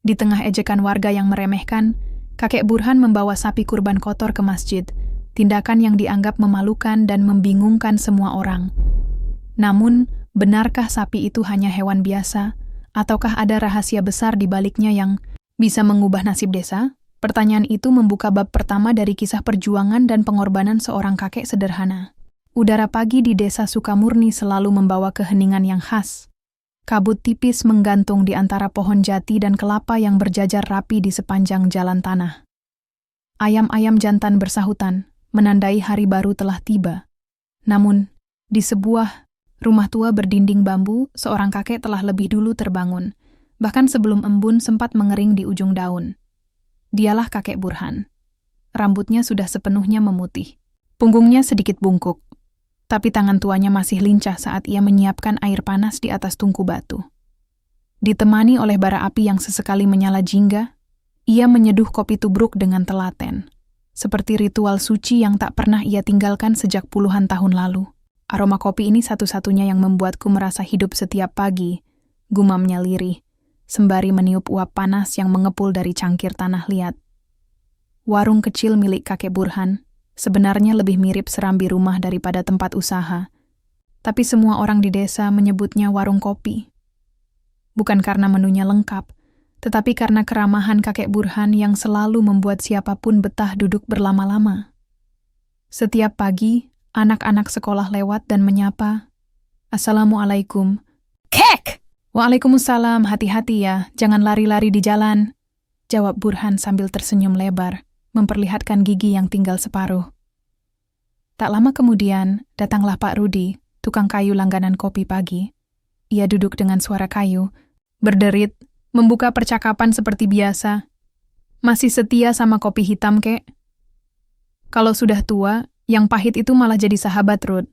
Di tengah ejekan warga yang meremehkan, kakek Burhan membawa sapi kurban kotor ke masjid, tindakan yang dianggap memalukan dan membingungkan semua orang. Namun, benarkah sapi itu hanya hewan biasa, ataukah ada rahasia besar di baliknya yang bisa mengubah nasib desa? Pertanyaan itu membuka bab pertama dari kisah perjuangan dan pengorbanan seorang kakek sederhana. Udara pagi di desa Sukamurni selalu membawa keheningan yang khas. Kabut tipis menggantung di antara pohon jati dan kelapa yang berjajar rapi di sepanjang jalan tanah. Ayam-ayam jantan bersahutan, menandai hari baru telah tiba. Namun, di sebuah rumah tua berdinding bambu, seorang kakek telah lebih dulu terbangun, bahkan sebelum embun sempat mengering di ujung daun. Dialah kakek Burhan. Rambutnya sudah sepenuhnya memutih. Punggungnya sedikit bungkuk, tapi tangan tuanya masih lincah saat ia menyiapkan air panas di atas tungku batu. Ditemani oleh bara api yang sesekali menyala jingga, ia menyeduh kopi tubruk dengan telaten, seperti ritual suci yang tak pernah ia tinggalkan sejak puluhan tahun lalu. Aroma kopi ini satu-satunya yang membuatku merasa hidup setiap pagi, gumamnya lirih, sembari meniup uap panas yang mengepul dari cangkir tanah liat. Warung kecil milik kakek Burhan sebenarnya lebih mirip serambi rumah daripada tempat usaha, tapi semua orang di desa menyebutnya warung kopi. Bukan karena menunya lengkap, tetapi karena keramahan kakek Burhan yang selalu membuat siapapun betah duduk berlama-lama. Setiap pagi, anak-anak sekolah lewat dan menyapa, "Assalamualaikum." "Kek!" "Waalaikumsalam, hati-hati ya, jangan lari-lari di jalan," jawab Burhan sambil tersenyum lebar, memperlihatkan gigi yang tinggal separuh. Tak lama kemudian, datanglah Pak Rudi, tukang kayu langganan kopi pagi. Ia duduk dengan suara kayu, berderit, membuka percakapan seperti biasa. "Masih setia sama kopi hitam, kek?" "Kalau sudah tua, yang pahit itu malah jadi sahabat, Rud."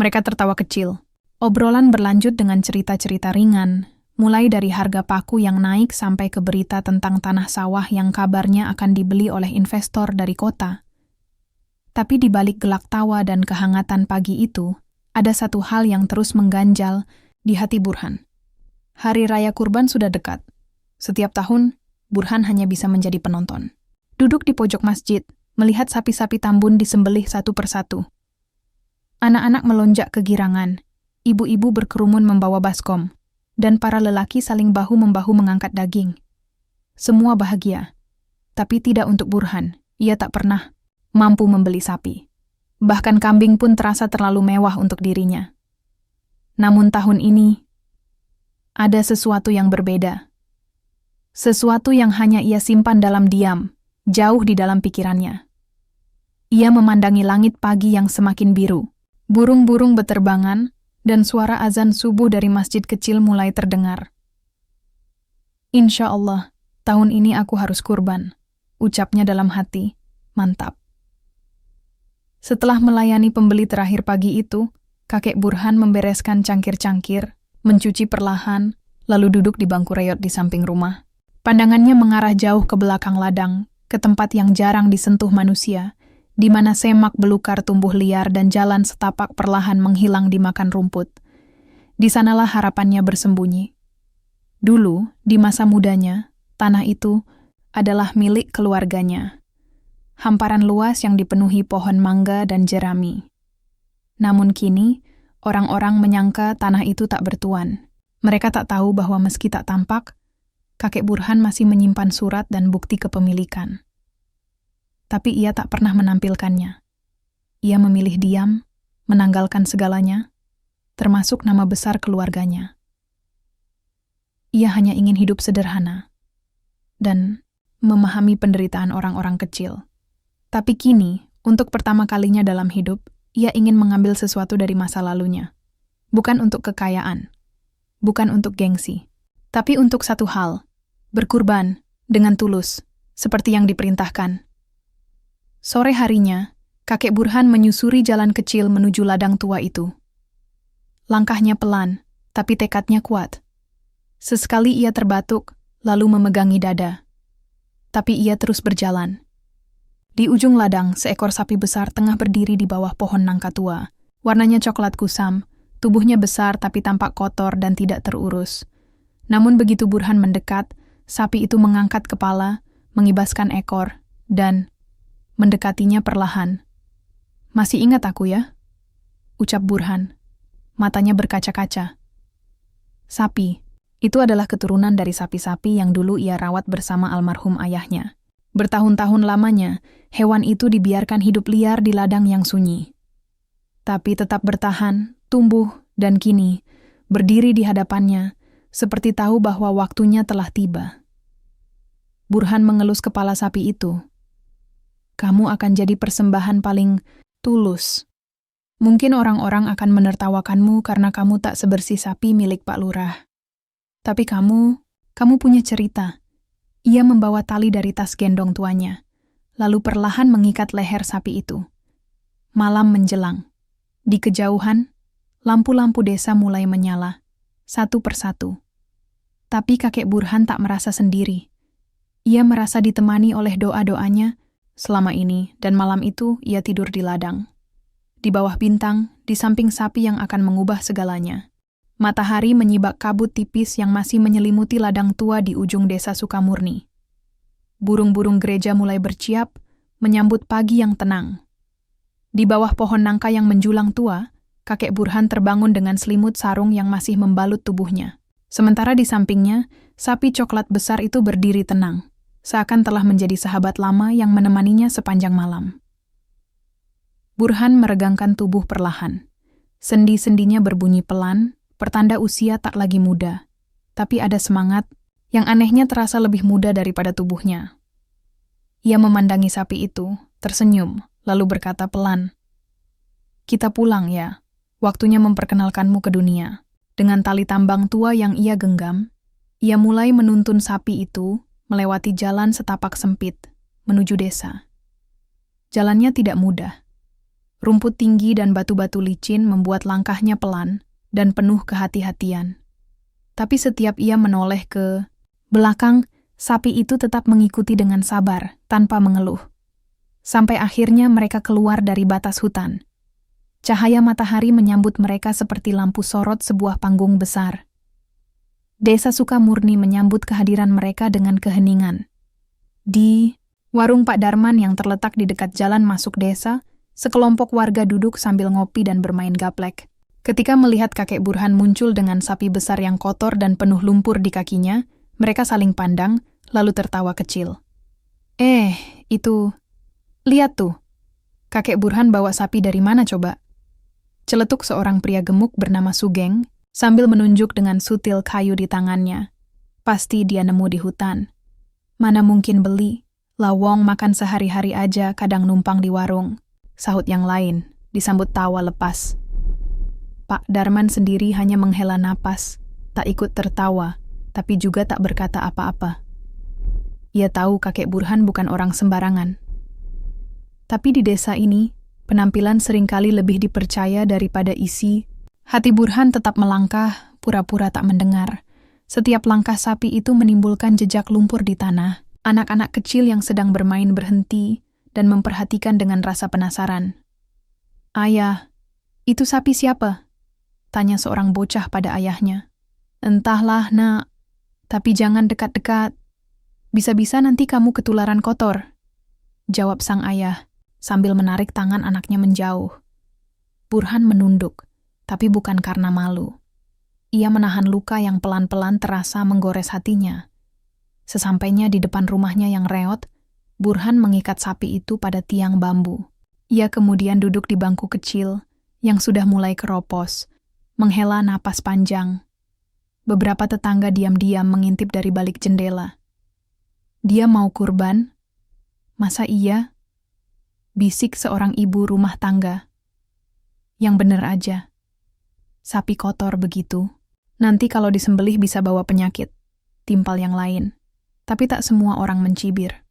Mereka tertawa kecil. Obrolan berlanjut dengan cerita-cerita ringan, mulai dari harga paku yang naik sampai ke berita tentang tanah sawah yang kabarnya akan dibeli oleh investor dari kota. Tapi di balik gelak tawa dan kehangatan pagi itu, ada satu hal yang terus mengganjal di hati Burhan. Hari Raya Kurban sudah dekat. Setiap tahun, Burhan hanya bisa menjadi penonton. Duduk di pojok masjid, melihat sapi-sapi Tambun disembelih satu persatu. Anak-anak melonjak kegirangan, ibu-ibu berkerumun membawa baskom, dan para lelaki saling bahu-membahu mengangkat daging. Semua bahagia, tapi tidak untuk Burhan. Ia tak pernah mampu membeli sapi. Bahkan kambing pun terasa terlalu mewah untuk dirinya. Namun tahun ini, ada sesuatu yang berbeda. Sesuatu yang hanya ia simpan dalam diam, jauh di dalam pikirannya. Ia memandangi langit pagi yang semakin biru. Burung-burung beterbangan, dan suara azan subuh dari masjid kecil mulai terdengar. "Insya Allah, tahun ini aku harus kurban," ucapnya dalam hati. Mantap. Setelah melayani pembeli terakhir pagi itu, kakek Burhan membereskan cangkir-cangkir, mencuci perlahan, lalu duduk di bangku reyot di samping rumah. Pandangannya mengarah jauh ke belakang ladang, ke tempat yang jarang disentuh manusia, di mana semak belukar tumbuh liar dan jalan setapak perlahan menghilang dimakan rumput. Di sanalah harapannya bersembunyi. Dulu, di masa mudanya, tanah itu adalah milik keluarganya. Hamparan luas yang dipenuhi pohon mangga dan jerami. Namun kini, orang-orang menyangka tanah itu tak bertuan. Mereka tak tahu bahwa meski tak tampak, kakek Burhan masih menyimpan surat dan bukti kepemilikan. Tapi ia tak pernah menampilkannya. Ia memilih diam, menanggalkan segalanya, termasuk nama besar keluarganya. Ia hanya ingin hidup sederhana dan memahami penderitaan orang-orang kecil. Tapi kini, untuk pertama kalinya dalam hidup, ia ingin mengambil sesuatu dari masa lalunya. Bukan untuk kekayaan, bukan untuk gengsi, tapi untuk satu hal, berkurban dengan tulus, seperti yang diperintahkan. Sore harinya, kakek Burhan menyusuri jalan kecil menuju ladang tua itu. Langkahnya pelan, tapi tekadnya kuat. Sesekali ia terbatuk, lalu memegangi dada. Tapi ia terus berjalan. Di ujung ladang, seekor sapi besar tengah berdiri di bawah pohon nangka tua. Warnanya coklat kusam, tubuhnya besar tapi tampak kotor dan tidak terurus. Namun begitu Burhan mendekat, sapi itu mengangkat kepala, mengibaskan ekor, dan mendekatinya perlahan. "Masih ingat aku ya?" ucap Burhan. Matanya berkaca-kaca. Sapi, itu adalah keturunan dari sapi-sapi yang dulu ia rawat bersama almarhum ayahnya. Bertahun-tahun lamanya, hewan itu dibiarkan hidup liar di ladang yang sunyi. Tapi tetap bertahan, tumbuh, dan kini berdiri di hadapannya, seperti tahu bahwa waktunya telah tiba. Burhan mengelus kepala sapi itu. "Kamu akan jadi persembahan paling tulus. Mungkin orang-orang akan menertawakanmu karena kamu tak sebersih sapi milik Pak Lurah. Tapi kamu punya cerita." Ia membawa tali dari tas gendong tuanya, lalu perlahan mengikat leher sapi itu. Malam menjelang. Di kejauhan, lampu-lampu desa mulai menyala, satu persatu. Tapi kakek Burhan tak merasa sendiri. Ia merasa ditemani oleh doa-doanya selama ini, dan malam itu ia tidur di ladang. Di bawah bintang, di samping sapi yang akan mengubah segalanya. Matahari menyibak kabut tipis yang masih menyelimuti ladang tua di ujung desa Sukamurni. Burung-burung gereja mulai berciap, menyambut pagi yang tenang. Di bawah pohon nangka yang menjulang tua, kakek Burhan terbangun dengan selimut sarung yang masih membalut tubuhnya. Sementara di sampingnya, sapi coklat besar itu berdiri tenang, seakan telah menjadi sahabat lama yang menemaninya sepanjang malam. Burhan meregangkan tubuh perlahan. Sendi-sendinya berbunyi pelan, pertanda usia tak lagi muda. Tapi ada semangat yang anehnya terasa lebih muda daripada tubuhnya. Ia memandangi sapi itu, tersenyum, lalu berkata pelan, "Kita pulang ya, waktunya memperkenalkanmu ke dunia." Dengan tali tambang tua yang ia genggam, ia mulai menuntun sapi itu melewati jalan setapak sempit menuju desa. Jalannya tidak mudah. Rumput tinggi dan batu-batu licin membuat langkahnya pelan dan penuh kehati-hatian. Tapi setiap ia menoleh ke belakang, sapi itu tetap mengikuti dengan sabar, tanpa mengeluh. Sampai akhirnya mereka keluar dari batas hutan. Cahaya matahari menyambut mereka seperti lampu sorot sebuah panggung besar. Desa Sukamurni menyambut kehadiran mereka dengan keheningan. Di warung Pak Darman yang terletak di dekat jalan masuk desa, sekelompok warga duduk sambil ngopi dan bermain gaplek. Ketika melihat kakek Burhan muncul dengan sapi besar yang kotor dan penuh lumpur di kakinya, mereka saling pandang, lalu tertawa kecil. Itu, lihat tuh. Kakek Burhan bawa sapi dari mana coba?" Celetuk seorang pria gemuk bernama Sugeng, sambil menunjuk dengan sutil kayu di tangannya. "Pasti dia nemu di hutan. Mana mungkin beli, lawong makan sehari-hari aja kadang numpang di warung," sahut yang lain, disambut tawa lepas. Pak Darman sendiri hanya menghela napas, tak ikut tertawa, tapi juga tak berkata apa-apa. Ia tahu kakek Burhan bukan orang sembarangan. Tapi di desa ini, penampilan seringkali lebih dipercaya daripada isi. Hati Burhan tetap melangkah, pura-pura tak mendengar. Setiap langkah sapi itu menimbulkan jejak lumpur di tanah. Anak-anak kecil yang sedang bermain berhenti dan memperhatikan dengan rasa penasaran. "Ayah, itu sapi siapa?" tanya seorang bocah pada ayahnya. "Entahlah, nak. Tapi jangan dekat-dekat. Bisa-bisa nanti kamu ketularan kotor," jawab sang ayah, sambil menarik tangan anaknya menjauh. Burhan menunduk, tapi bukan karena malu. Ia menahan luka yang pelan-pelan terasa menggores hatinya. Sesampainya di depan rumahnya yang reot, Burhan mengikat sapi itu pada tiang bambu. Ia kemudian duduk di bangku kecil yang sudah mulai keropos, menghela napas panjang. Beberapa tetangga diam-diam mengintip dari balik jendela. "Dia mau kurban? Masa iya?" bisik seorang ibu rumah tangga. "Yang bener aja. Sapi kotor begitu. Nanti kalau disembelih bisa bawa penyakit," timpal yang lain. Tapi tak semua orang mencibir.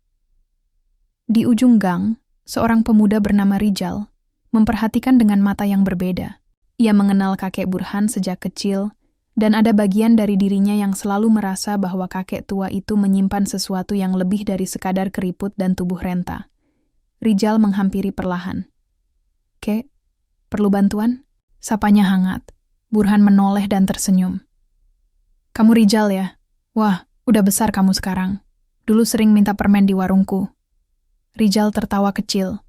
Di ujung gang, seorang pemuda bernama Rijal memperhatikan dengan mata yang berbeda. Ia mengenal kakek Burhan sejak kecil, dan ada bagian dari dirinya yang selalu merasa bahwa kakek tua itu menyimpan sesuatu yang lebih dari sekadar keriput dan tubuh renta. Rijal menghampiri perlahan. "Kek, perlu bantuan?" Sapanya hangat. Burhan menoleh dan tersenyum. "Kamu Rijal ya? Wah, Udah besar kamu sekarang. Dulu sering minta permen di warungku. Rijal tertawa kecil.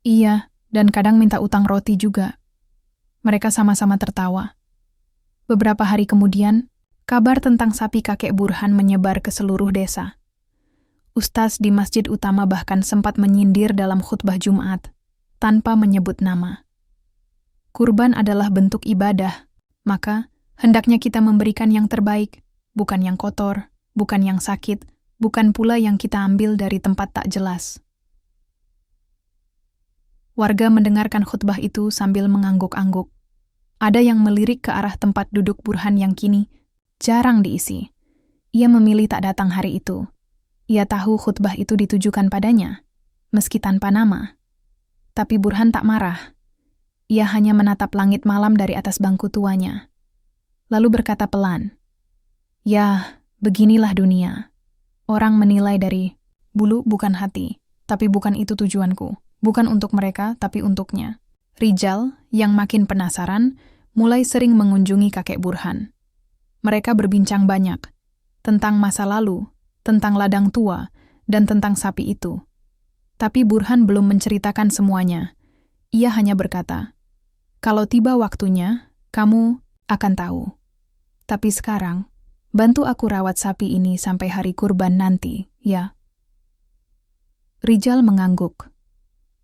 Iya, dan kadang minta utang roti juga. Mereka sama-sama tertawa. Beberapa hari kemudian, kabar tentang sapi kakek Burhan menyebar ke seluruh desa. Ustaz di masjid utama bahkan sempat menyindir dalam khutbah Jumat, tanpa menyebut nama. Kurban adalah bentuk ibadah, maka hendaknya kita memberikan yang terbaik, bukan yang kotor, bukan yang sakit, bukan pula yang kita ambil dari tempat tak jelas. Warga mendengarkan khutbah itu sambil mengangguk-angguk. Ada yang melirik ke arah tempat duduk Burhan yang kini jarang diisi. Ia memilih tak datang hari itu. Ia tahu khutbah itu ditujukan padanya, meski tanpa nama. Tapi Burhan tak marah. Ia hanya menatap langit malam dari atas bangku tuanya. Lalu berkata pelan, "Ya, beginilah dunia. Orang menilai dari bulu bukan hati, tapi bukan itu tujuanku. Bukan untuk mereka, tapi untuknya." Rijal, yang makin penasaran, mulai sering mengunjungi kakek Burhan. Mereka berbincang banyak tentang masa lalu, tentang ladang tua, dan tentang sapi itu. Tapi Burhan belum menceritakan semuanya. Ia hanya berkata, "Kalau tiba waktunya, kamu akan tahu. Tapi sekarang, bantu aku rawat sapi ini sampai hari kurban nanti, ya?" Rijal mengangguk.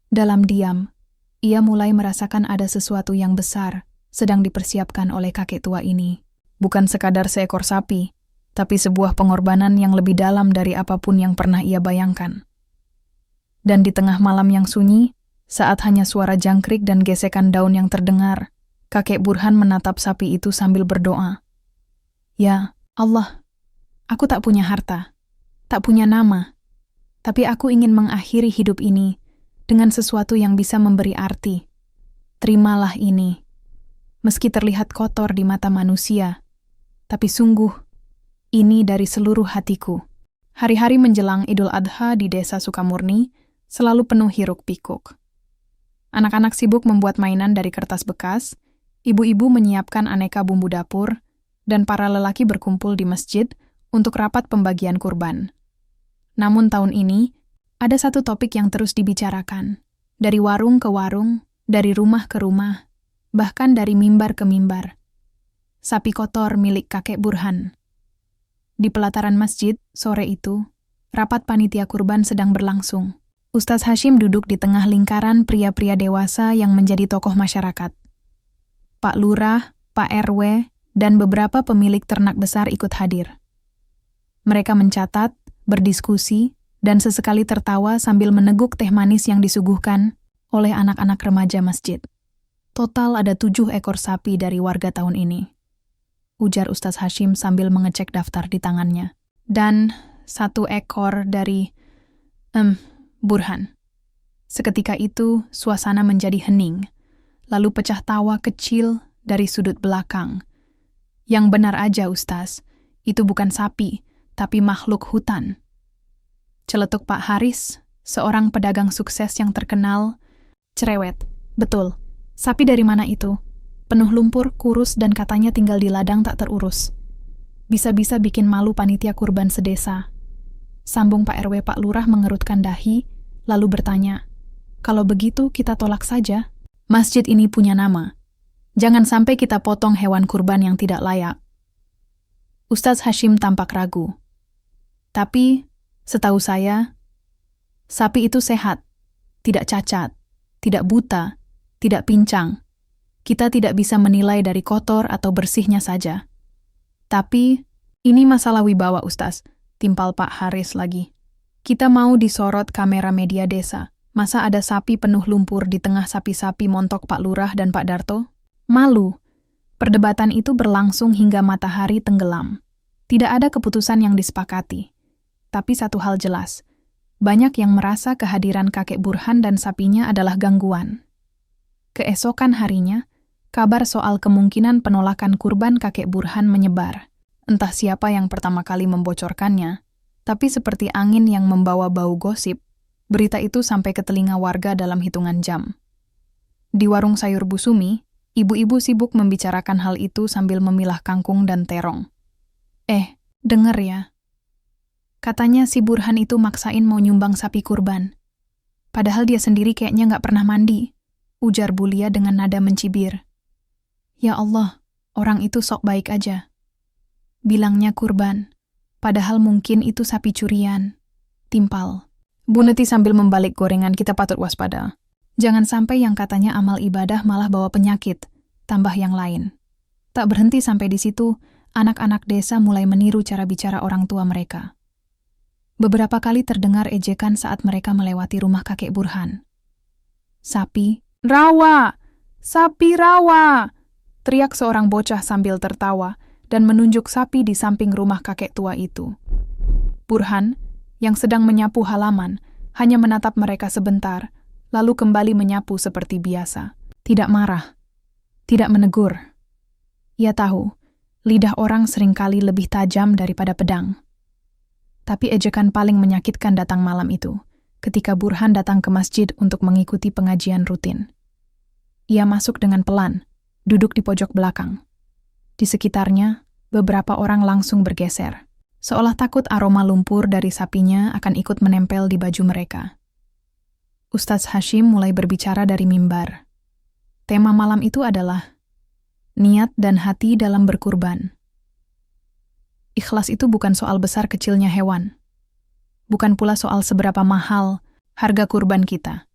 Dalam diam, ia mulai merasakan ada sesuatu yang besar sedang dipersiapkan oleh kakek tua ini. Bukan sekadar seekor sapi, tapi sebuah pengorbanan yang lebih dalam dari apapun yang pernah ia bayangkan. Dan di tengah malam yang sunyi, saat hanya suara jangkrik dan gesekan daun yang terdengar, kakek Burhan menatap sapi itu sambil berdoa. "Ya Allah, aku tak punya harta, tak punya nama, tapi aku ingin mengakhiri hidup ini dengan sesuatu yang bisa memberi arti. Terimalah ini. Meski terlihat kotor di mata manusia, tapi sungguh, ini dari seluruh hatiku." Hari-hari menjelang Idul Adha di desa Sukamurni selalu penuh hiruk-pikuk. Anak-anak sibuk membuat mainan dari kertas bekas, ibu-ibu menyiapkan aneka bumbu dapur, dan para lelaki berkumpul di masjid untuk rapat pembagian kurban. Namun tahun ini, ada satu topik yang terus dibicarakan. Dari warung ke warung, dari rumah ke rumah, bahkan dari mimbar ke mimbar. Sapi kotor milik kakek Burhan. Di pelataran masjid, sore itu, rapat panitia kurban sedang berlangsung. Ustaz Hashim duduk di tengah lingkaran pria-pria dewasa yang menjadi tokoh masyarakat. Pak Lurah, Pak RW, dan beberapa pemilik ternak besar ikut hadir. Mereka mencatat, berdiskusi, dan sesekali tertawa sambil meneguk teh manis yang disuguhkan oleh anak-anak remaja masjid. Total ada 7 ekor sapi dari warga tahun ini, ujar Ustaz Hashim sambil mengecek daftar di tangannya. Dan 1 ekor dari Burhan. Seketika itu, suasana menjadi hening, lalu pecah tawa kecil dari sudut belakang. "Yang benar aja, Ustaz, itu bukan sapi, tapi makhluk hutan." Celetuk Pak Haris, seorang pedagang sukses yang terkenal, cerewet. "Betul, sapi dari mana itu? Penuh lumpur, kurus, dan katanya tinggal di ladang tak terurus. Bisa-bisa bikin malu panitia kurban sedesa." Sambung Pak RW. Pak Lurah mengerutkan dahi, lalu bertanya, "Kalau begitu kita tolak saja. Masjid ini punya nama. Jangan sampai kita potong hewan kurban yang tidak layak." Ustaz Hashim tampak ragu. "Tapi, setahu saya, sapi itu sehat, tidak cacat, tidak buta, tidak pincang. Kita tidak bisa menilai dari kotor atau bersihnya saja." "Tapi, ini masalah wibawa, Ustaz," timpal Pak Haris lagi. "Kita mau disorot kamera media desa. Masa ada sapi penuh lumpur di tengah sapi-sapi montok Pak Lurah dan Pak Darto? Malu." Perdebatan itu berlangsung hingga matahari tenggelam. Tidak ada keputusan yang disepakati. Tapi satu hal jelas, banyak yang merasa kehadiran kakek Burhan dan sapinya adalah gangguan. Keesokan harinya, kabar soal kemungkinan penolakan kurban kakek Burhan menyebar. Entah siapa yang pertama kali membocorkannya, tapi seperti angin yang membawa bau gosip, berita itu sampai ke telinga warga dalam hitungan jam. Di warung sayur Bu Sumi, ibu-ibu sibuk membicarakan hal itu sambil memilah kangkung dan terong. Dengar ya, Katanya si Burhan itu maksain mau nyumbang sapi kurban. Padahal dia sendiri kayaknya nggak pernah mandi, ujar Bulia dengan nada mencibir. Ya Allah, orang itu sok baik aja. Bilangnya kurban, padahal mungkin itu sapi curian. Timpal. Bu Neti sambil membalik gorengan, kita patut waspada. Jangan sampai yang katanya amal ibadah malah bawa penyakit, tambah yang lain. Tak berhenti sampai di situ, anak-anak desa mulai meniru cara bicara orang tua mereka. Beberapa kali terdengar ejekan saat mereka melewati rumah kakek Burhan. Sapi, rawa! Sapi rawa! Teriak seorang bocah sambil tertawa dan menunjuk sapi di samping rumah kakek tua itu. Burhan, yang sedang menyapu halaman, hanya menatap mereka sebentar, lalu kembali menyapu seperti biasa. Tidak marah, tidak menegur. Ia tahu, lidah orang seringkali lebih tajam daripada pedang. Tapi ejekan paling menyakitkan datang malam itu, ketika Burhan datang ke masjid untuk mengikuti pengajian rutin. Ia masuk dengan pelan, duduk di pojok belakang. Di sekitarnya, beberapa orang langsung bergeser, seolah takut aroma lumpur dari sapinya akan ikut menempel di baju mereka. Ustaz Hashim mulai berbicara dari mimbar. Tema malam itu adalah niat dan hati dalam berkurban. Ikhlas itu bukan soal besar kecilnya hewan. Bukan pula soal seberapa mahal harga kurban kita,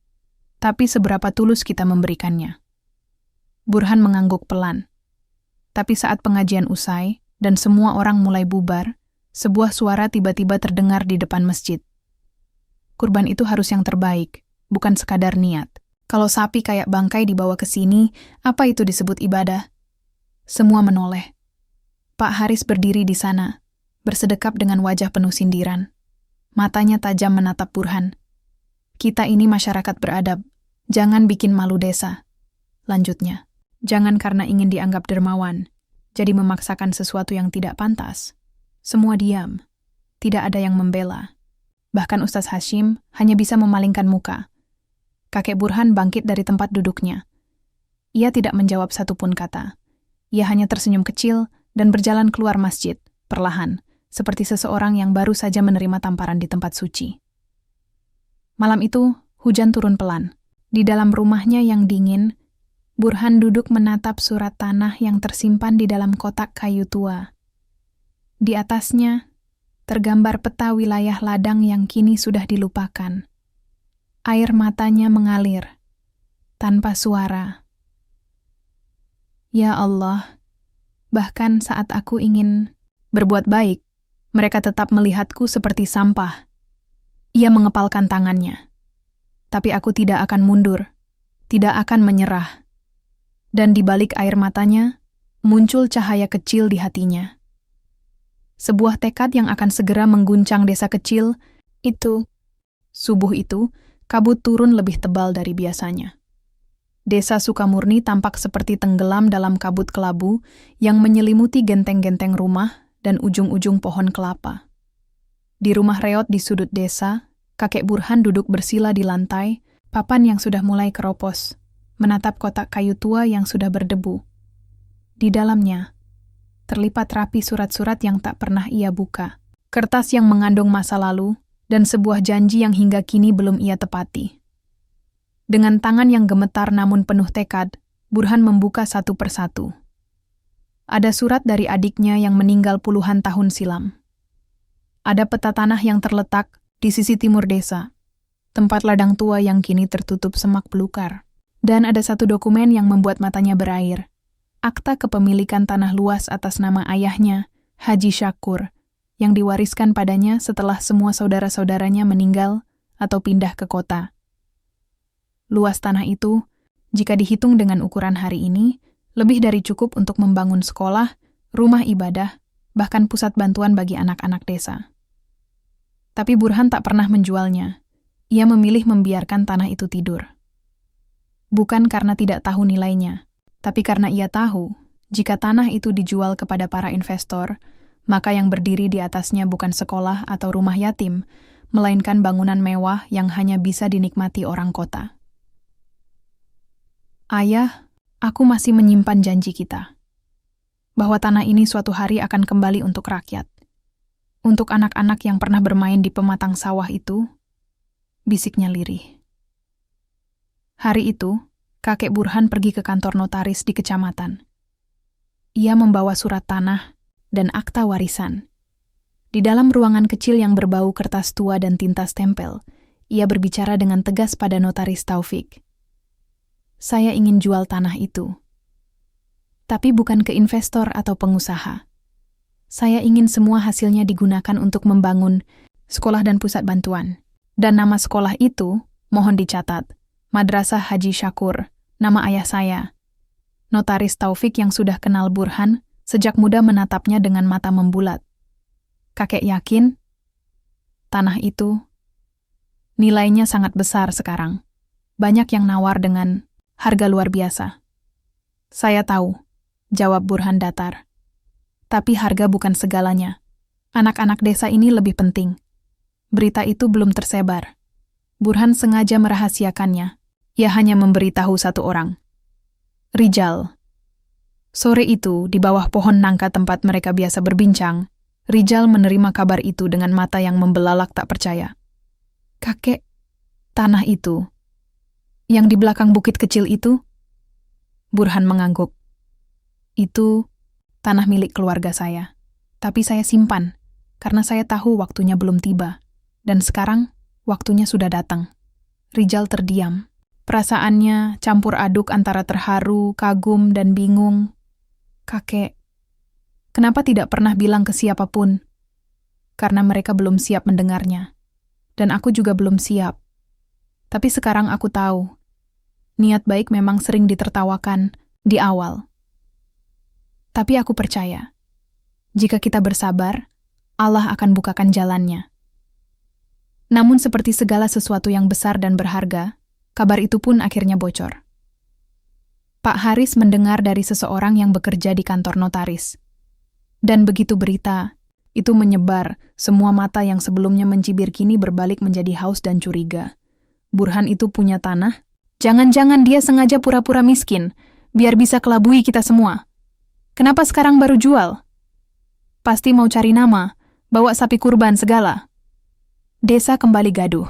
tapi seberapa tulus kita memberikannya. Burhan mengangguk pelan. Tapi saat pengajian usai dan semua orang mulai bubar, sebuah suara tiba-tiba terdengar di depan masjid. Kurban itu harus yang terbaik, bukan sekadar niat. Kalau sapi kayak bangkai dibawa ke sini, apa itu disebut ibadah? Semua menoleh. Pak Haris berdiri di sana, bersedekap dengan wajah penuh sindiran. Matanya tajam menatap Burhan. Kita ini masyarakat beradab, jangan bikin malu desa. Lanjutnya, jangan karena ingin dianggap dermawan, jadi memaksakan sesuatu yang tidak pantas. Semua diam, tidak ada yang membela. Bahkan Ustaz Hashim hanya bisa memalingkan muka. Kakek Burhan bangkit dari tempat duduknya. Ia tidak menjawab satupun kata. Ia hanya tersenyum kecil dan berjalan keluar masjid, perlahan, seperti seseorang yang baru saja menerima tamparan di tempat suci. Malam itu, hujan turun pelan. Di dalam rumahnya yang dingin, Burhan duduk menatap surat tanah yang tersimpan di dalam kotak kayu tua. Di atasnya, tergambar peta wilayah ladang yang kini sudah dilupakan. Air matanya mengalir, tanpa suara. Ya Allah, bahkan saat aku ingin berbuat baik, mereka tetap melihatku seperti sampah. Ia mengepalkan tangannya. Tapi aku tidak akan mundur, tidak akan menyerah. Dan di balik air matanya, muncul cahaya kecil di hatinya. Sebuah tekad yang akan segera mengguncang desa kecil itu. Subuh itu, kabut turun lebih tebal dari biasanya. Desa Sukamurni tampak seperti tenggelam dalam kabut kelabu yang menyelimuti genteng-genteng rumah dan ujung-ujung pohon kelapa. Di rumah reot di sudut desa, kakek Burhan duduk bersila di lantai, papan yang sudah mulai keropos, menatap kotak kayu tua yang sudah berdebu. Di dalamnya, terlipat rapi surat-surat yang tak pernah ia buka, kertas yang mengandung masa lalu, dan sebuah janji yang hingga kini belum ia tepati. Dengan tangan yang gemetar namun penuh tekad, Burhan membuka satu persatu. Ada surat dari adiknya yang meninggal puluhan tahun silam. Ada peta tanah yang terletak di sisi timur desa, tempat ladang tua yang kini tertutup semak belukar. Dan ada satu dokumen yang membuat matanya berair. Akta kepemilikan tanah luas atas nama ayahnya, Haji Syakur, yang diwariskan padanya setelah semua saudara-saudaranya meninggal atau pindah ke kota. Luas tanah itu, jika dihitung dengan ukuran hari ini, lebih dari cukup untuk membangun sekolah, rumah ibadah, bahkan pusat bantuan bagi anak-anak desa. Tapi Burhan tak pernah menjualnya. Ia memilih membiarkan tanah itu tidur. Bukan karena tidak tahu nilainya, tapi karena ia tahu, jika tanah itu dijual kepada para investor, maka yang berdiri di atasnya bukan sekolah atau rumah yatim, melainkan bangunan mewah yang hanya bisa dinikmati orang kota. Ayah, aku masih menyimpan janji kita, bahwa tanah ini suatu hari akan kembali untuk rakyat. Untuk anak-anak yang pernah bermain di pematang sawah itu, bisiknya lirih. Hari itu, kakek Burhan pergi ke kantor notaris di kecamatan. Ia membawa surat tanah dan akta warisan. Di dalam ruangan kecil yang berbau kertas tua dan tinta stempel, ia berbicara dengan tegas pada notaris Taufik. Saya ingin jual tanah itu. Tapi bukan ke investor atau pengusaha. Saya ingin semua hasilnya digunakan untuk membangun sekolah dan pusat bantuan. Dan nama sekolah itu, mohon dicatat, Madrasah Haji Syakur, nama ayah saya. Notaris Taufik yang sudah kenal Burhan, sejak muda menatapnya dengan mata membulat. Kakek yakin, tanah itu, nilainya sangat besar sekarang. Banyak yang nawar dengan harga luar biasa. Saya tahu, jawab Burhan datar. Tapi harga bukan segalanya. Anak-anak desa ini lebih penting. Berita itu belum tersebar. Burhan sengaja merahasiakannya. Ia hanya memberitahu satu orang. Rijal. Sore itu, di bawah pohon nangka tempat mereka biasa berbincang, Rijal menerima kabar itu dengan mata yang membelalak tak percaya. Kakek, tanah itu, yang di belakang bukit kecil itu? Burhan mengangguk. Itu tanah milik keluarga saya. Tapi saya simpan, karena saya tahu waktunya belum tiba. Dan sekarang, waktunya sudah datang. Rijal terdiam. Perasaannya campur aduk antara terharu, kagum, dan bingung. Kakek, kenapa tidak pernah bilang ke siapapun? Karena mereka belum siap mendengarnya. Dan aku juga belum siap. Tapi sekarang aku tahu, niat baik memang sering ditertawakan di awal. Tapi aku percaya, jika kita bersabar, Allah akan bukakan jalannya. Namun seperti segala sesuatu yang besar dan berharga, kabar itu pun akhirnya bocor. Pak Haris mendengar dari seseorang yang bekerja di kantor notaris. Dan begitu berita, itu menyebar, semua mata yang sebelumnya mencibir kini berbalik menjadi haus dan curiga. Burhan itu punya tanah? Jangan-jangan dia sengaja pura-pura miskin, biar bisa kelabui kita semua. Kenapa sekarang baru jual? Pasti mau cari nama, bawa sapi kurban segala. Desa kembali gaduh.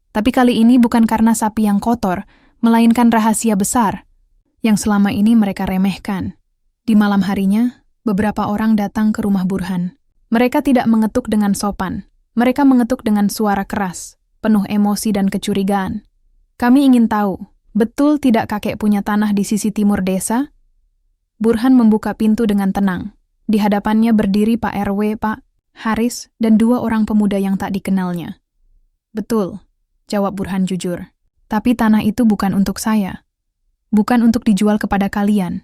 Tapi kali ini bukan karena sapi yang kotor, melainkan rahasia besar yang selama ini mereka remehkan. Di malam harinya, beberapa orang datang ke rumah Burhan. Mereka tidak mengetuk dengan sopan. Mereka mengetuk dengan suara keras, penuh emosi dan kecurigaan. Kami ingin tahu, betul tidak kakek punya tanah di sisi timur desa? Burhan membuka pintu dengan tenang. Di hadapannya berdiri Pak RW, Pak Haris, dan dua orang pemuda yang tak dikenalnya. Betul, jawab Burhan jujur. Tapi tanah itu bukan untuk saya. Bukan untuk dijual kepada kalian.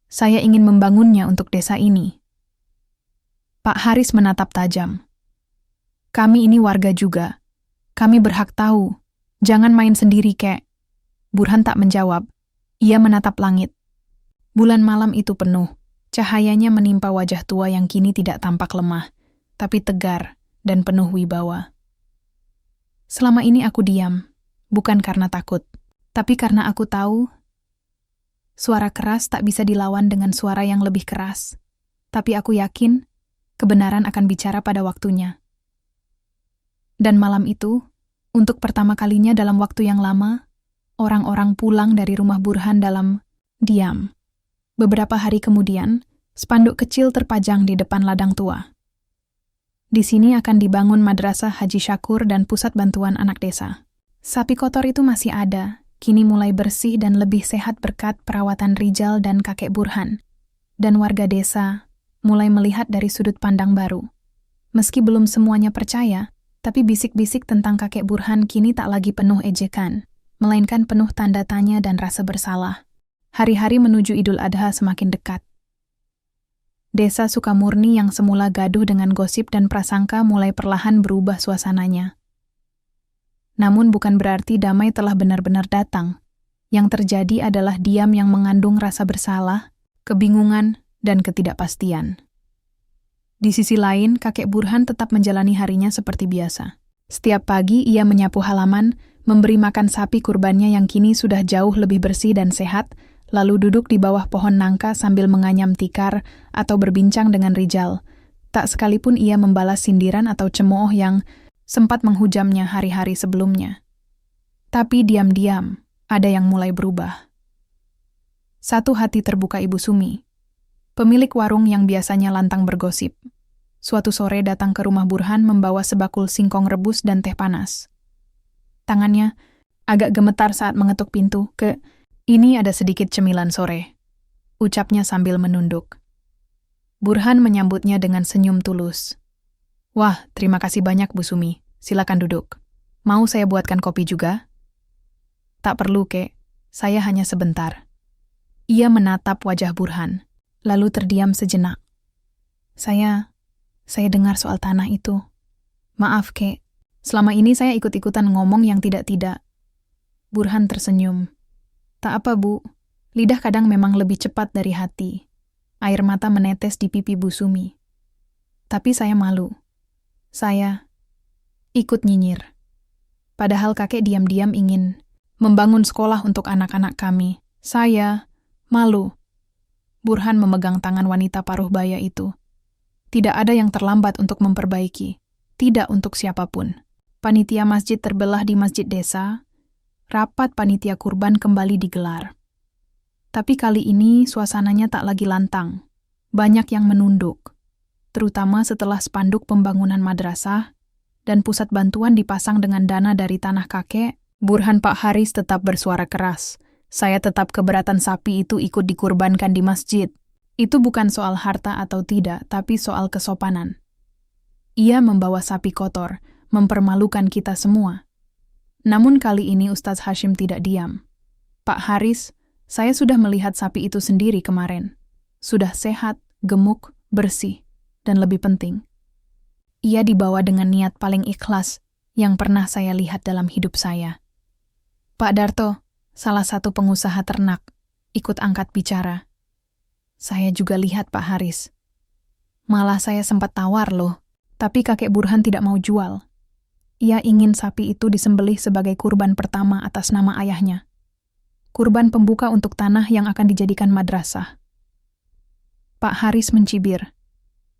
Saya ingin membangunnya untuk desa ini. Pak Haris menatap tajam. Kami ini warga juga. Kami berhak tahu. Jangan main sendiri, kek. Burhan tak menjawab. Ia menatap langit. Bulan malam itu penuh. Cahayanya menimpa wajah tua yang kini tidak tampak lemah, tapi tegar dan penuh wibawa. Selama ini aku diam, bukan karena takut, tapi karena aku tahu suara keras tak bisa dilawan dengan suara yang lebih keras. Tapi aku yakin kebenaran akan bicara pada waktunya. Dan malam itu, untuk pertama kalinya dalam waktu yang lama, orang-orang pulang dari rumah Burhan dalam diam. Beberapa hari kemudian, spanduk kecil terpajang di depan ladang tua. Di sini akan dibangun Madrasah Haji Syakur dan pusat bantuan anak desa. Sapi kotor itu masih ada, kini mulai bersih dan lebih sehat berkat perawatan Rijal dan kakek Burhan. Dan warga desa mulai melihat dari sudut pandang baru. Meski belum semuanya percaya, tapi bisik-bisik tentang kakek Burhan kini tak lagi penuh ejekan, melainkan penuh tanda tanya dan rasa bersalah. Hari-hari menuju Idul Adha semakin dekat. Desa Sukamurni yang semula gaduh dengan gosip dan prasangka mulai perlahan berubah suasananya. Namun bukan berarti damai telah benar-benar datang. Yang terjadi adalah diam yang mengandung rasa bersalah, kebingungan, dan ketidakpastian. Di sisi lain, kakek Burhan tetap menjalani harinya seperti biasa. Setiap pagi ia menyapu halaman, memberi makan sapi kurbannya yang kini sudah jauh lebih bersih dan sehat, lalu duduk di bawah pohon nangka sambil menganyam tikar atau berbincang dengan Rijal, Tak sekalipun ia membalas sindiran atau cemooh yang sempat menghujamnya hari-hari sebelumnya. Tapi diam-diam, ada yang mulai berubah. Satu hati terbuka Ibu Sumi, pemilik warung yang biasanya lantang bergosip. Suatu sore datang ke rumah Burhan membawa sebakul singkong rebus dan teh panas. Tangannya agak gemetar saat mengetuk pintu. Ini ada sedikit cemilan sore, ucapnya sambil menunduk. Burhan menyambutnya dengan senyum tulus. Wah, terima kasih banyak Bu Sumi. Silakan duduk. Mau saya buatkan kopi juga? Tak perlu, Kek. Saya hanya sebentar. Ia menatap wajah Burhan, lalu terdiam sejenak. Saya dengar soal tanah itu. Maaf, Kek. Selama ini saya ikut-ikutan ngomong yang tidak-tidak. Burhan tersenyum. Tak apa, Bu. Lidah kadang memang lebih cepat dari hati. Air mata menetes di pipi Bu Sumi. Tapi saya malu. Saya ikut nyinyir. Padahal kakek diam-diam ingin membangun sekolah untuk anak-anak kami. Saya malu. Burhan memegang tangan wanita paruh baya itu. Tidak ada yang terlambat untuk memperbaiki. Tidak untuk siapapun. Panitia masjid terbelah di masjid desa. Rapat panitia kurban kembali digelar. Tapi kali ini suasananya tak lagi lantang. Banyak yang menunduk. Terutama setelah spanduk pembangunan madrasah dan pusat bantuan dipasang dengan dana dari tanah kakek, Burhan Pak Haris tetap bersuara keras. Saya tetap keberatan sapi itu ikut dikurbankan di masjid. Itu bukan soal harta atau tidak, tapi soal kesopanan. Ia membawa sapi kotor, mempermalukan kita semua. Namun kali ini Ustadz Hashim tidak diam. Pak Haris, saya sudah melihat sapi itu sendiri kemarin. Sudah sehat, gemuk, bersih, dan lebih penting, ia dibawa dengan niat paling ikhlas yang pernah saya lihat dalam hidup saya. Pak Darto, salah satu pengusaha ternak, ikut angkat bicara. Saya juga lihat Pak Haris. Malah saya sempat tawar loh, tapi kakek Burhan tidak mau jual. Ia ingin sapi itu disembelih sebagai kurban pertama atas nama ayahnya. Kurban pembuka untuk tanah yang akan dijadikan madrasah. Pak Haris mencibir.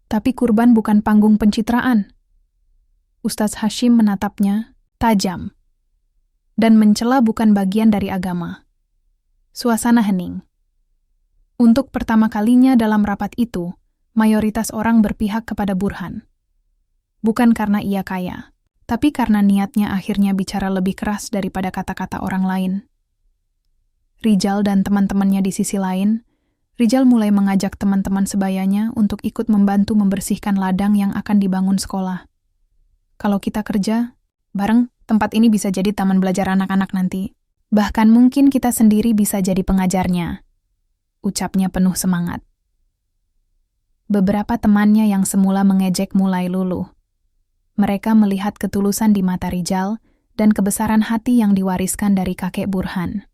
Tapi kurban bukan panggung pencitraan. Ustadz Hashim menatapnya tajam. Dan mencela bukan bagian dari agama. Suasana hening. Untuk pertama kalinya dalam rapat itu, mayoritas orang berpihak kepada Burhan. Bukan karena ia kaya, tapi karena niatnya akhirnya bicara lebih keras daripada kata-kata orang lain. Rijal dan teman-temannya di sisi lain, Rijal mulai mengajak teman-teman sebayanya untuk ikut membantu membersihkan ladang yang akan dibangun sekolah. Kalau kita kerja, bareng, tempat ini bisa jadi taman belajar anak-anak nanti. Bahkan mungkin kita sendiri bisa jadi pengajarnya. Ucapnya penuh semangat. Beberapa temannya yang semula mengejek mulai luluh. Mereka melihat ketulusan di mata Rijal dan kebesaran hati yang diwariskan dari kakek Burhan.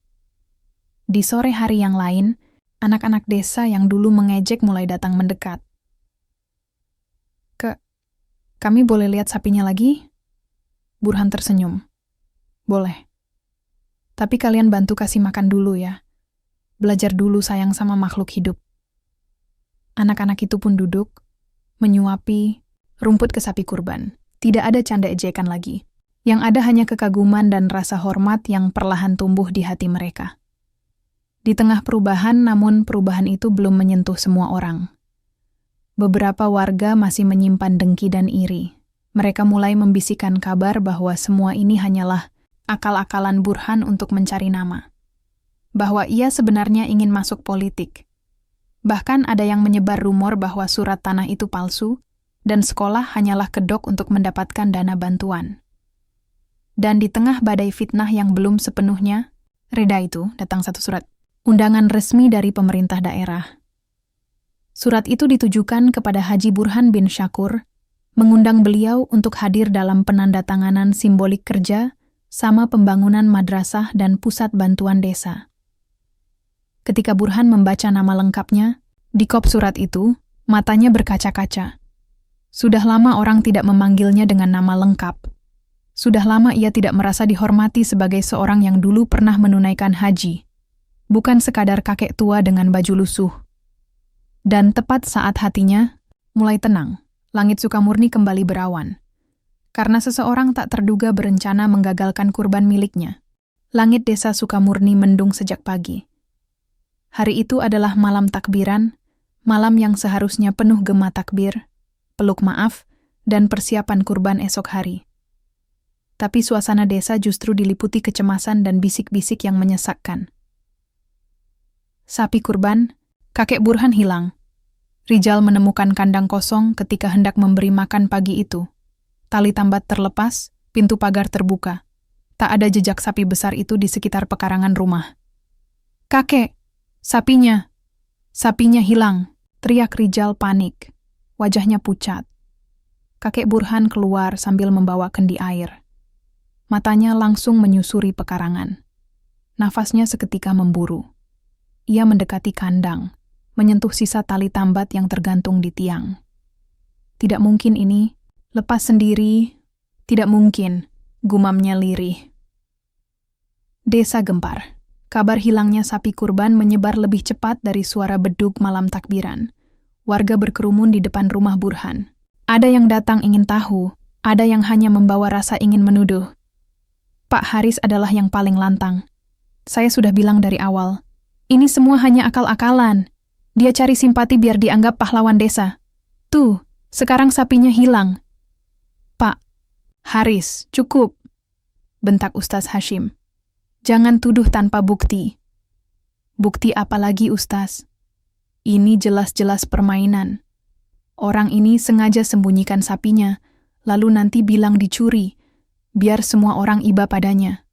Di sore hari yang lain, anak-anak desa yang dulu mengejek mulai datang mendekat. Kami boleh lihat sapinya lagi? Burhan tersenyum. Boleh. Tapi kalian bantu kasih makan dulu ya. Belajar dulu sayang sama makhluk hidup. Anak-anak itu pun duduk, menyuapi rumput ke sapi kurban. Tidak ada canda ejekan lagi. Yang ada hanya kekaguman dan rasa hormat yang perlahan tumbuh di hati mereka. Di tengah perubahan, namun perubahan itu belum menyentuh semua orang. Beberapa warga masih menyimpan dengki dan iri. Mereka mulai membisikkan kabar bahwa semua ini hanyalah akal-akalan Burhan untuk mencari nama. Bahwa ia sebenarnya ingin masuk politik. Bahkan ada yang menyebar rumor bahwa surat tanah itu palsu, dan sekolah hanyalah kedok untuk mendapatkan dana bantuan. Dan di tengah badai fitnah yang belum sepenuhnya reda itu, datang satu surat undangan resmi dari pemerintah daerah. Surat itu ditujukan kepada Haji Burhan bin Syakur, mengundang beliau untuk hadir dalam penandatanganan simbolik kerja sama pembangunan madrasah dan pusat bantuan desa. Ketika Burhan membaca nama lengkapnya, di kop surat itu, matanya berkaca-kaca. Sudah lama orang tidak memanggilnya dengan nama lengkap. Sudah lama ia tidak merasa dihormati sebagai seorang yang dulu pernah menunaikan haji. Bukan sekadar kakek tua dengan baju lusuh. Dan tepat saat hatinya mulai tenang, Langit Sukamurni kembali berawan. Karena seseorang tak terduga berencana menggagalkan kurban miliknya. Langit desa Sukamurni mendung sejak pagi. Hari itu adalah malam takbiran, malam yang seharusnya penuh gema takbir, peluk maaf, dan persiapan kurban esok hari. Tapi suasana desa justru diliputi kecemasan dan bisik-bisik yang menyesakkan. Sapi kurban, kakek Burhan hilang. Rijal menemukan kandang kosong ketika hendak memberi makan pagi itu. Tali tambat terlepas, pintu pagar terbuka. Tak ada jejak sapi besar itu di sekitar pekarangan rumah. "Kakek, sapinya! Sapinya hilang!" teriak Rijal panik. Wajahnya pucat. Kakek Burhan keluar sambil membawa kendi air. Matanya langsung menyusuri pekarangan. Nafasnya seketika memburu. Ia mendekati kandang, menyentuh sisa tali tambat yang tergantung di tiang. Tidak mungkin ini, lepas sendiri, tidak mungkin, gumamnya lirih. Desa gempar. Kabar hilangnya sapi kurban menyebar lebih cepat dari suara bedug malam takbiran. Warga berkerumun di depan rumah Burhan. Ada yang datang ingin tahu, ada yang hanya membawa rasa ingin menuduh. Pak Haris adalah yang paling lantang. Saya sudah bilang dari awal, ini semua hanya akal-akalan. Dia cari simpati biar dianggap pahlawan desa. Tuh, sekarang sapinya hilang. Pak Haris, cukup, bentak Ustaz Hashim. Jangan tuduh tanpa bukti. Bukti apa lagi, Ustaz? Ini jelas-jelas permainan. Orang ini sengaja sembunyikan sapinya, lalu nanti bilang dicuri, biar semua orang iba padanya.